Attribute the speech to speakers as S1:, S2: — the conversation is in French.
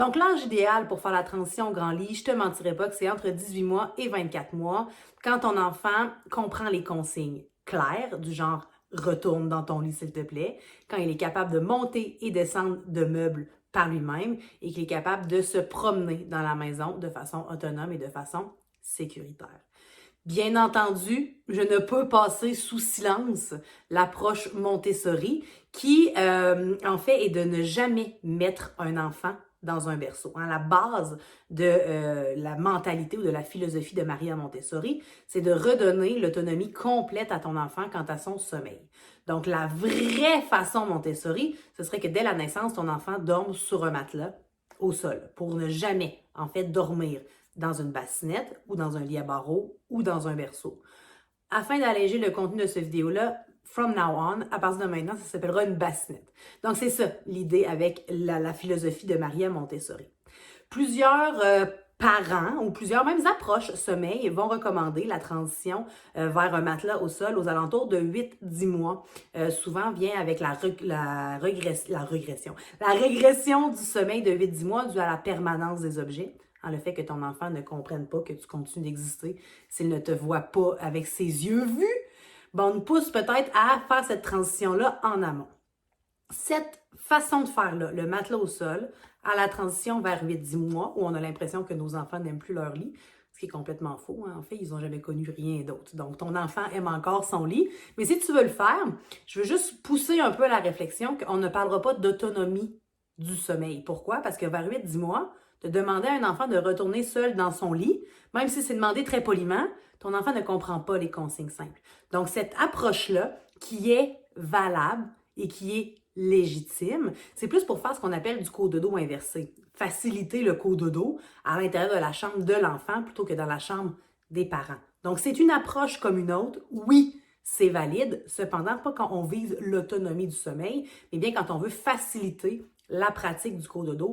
S1: Donc, l'âge idéal pour faire la transition au grand lit, je te mentirais pas que c'est entre 18 mois et 24 mois, quand ton enfant comprend les consignes claires, du genre retourne dans ton lit s'il te plaît, quand il est capable de monter et descendre de meubles par lui-même et qu'il est capable de se promener dans la maison de façon autonome et de façon sécuritaire. Bien entendu, je ne peux passer sous silence l'approche Montessori qui, en fait, est de ne jamais mettre un enfant dans un berceau. Hein. La base de la mentalité ou de la philosophie de Maria Montessori, c'est de redonner l'autonomie complète à ton enfant quant à son sommeil. Donc, la vraie façon Montessori, ce serait que dès la naissance, ton enfant dorme sur un matelas au sol pour ne jamais, en fait, dormir dans une bassinette ou dans un lit à barreaux ou dans un berceau. Afin d'alléger le contenu de cette vidéo-là, from now on, à partir de maintenant, ça s'appellera une bassinette. Donc, c'est ça l'idée avec la philosophie de Maria Montessori. Plusieurs parents ou plusieurs mêmes approches sommeil vont recommander la transition vers un matelas au sol aux alentours de 8-10 mois. Souvent vient avec la régression du sommeil de 8-10 mois due à la permanence des objets. Hein, le fait que ton enfant ne comprenne pas que tu continues d'exister s'il ne te voit pas avec ses yeux vus, bon, on nous pousse peut-être à faire cette transition-là en amont. Cette façon de faire-là, le matelas au sol, à la transition vers 8-10 mois, où on a l'impression que nos enfants n'aiment plus leur lit, ce qui est complètement faux. Hein? En fait, ils n'ont jamais connu rien d'autre. Donc, ton enfant aime encore son lit. Mais si tu veux le faire, je veux juste pousser un peu à la réflexion qu'on ne parlera pas d'autonomie du sommeil. Pourquoi? Parce que vers 8-10 mois, de demander à un enfant de retourner seul dans son lit, même si c'est demandé très poliment, ton enfant ne comprend pas les consignes simples. Donc, cette approche-là, qui est valable et qui est légitime, c'est plus pour faire ce qu'on appelle du cododo inversé. Faciliter le cododo à l'intérieur de la chambre de l'enfant plutôt que dans la chambre des parents. Donc, c'est une approche comme une autre. Oui, c'est valide. Cependant, pas quand on vise l'autonomie du sommeil, mais bien quand on veut faciliter la pratique du cododo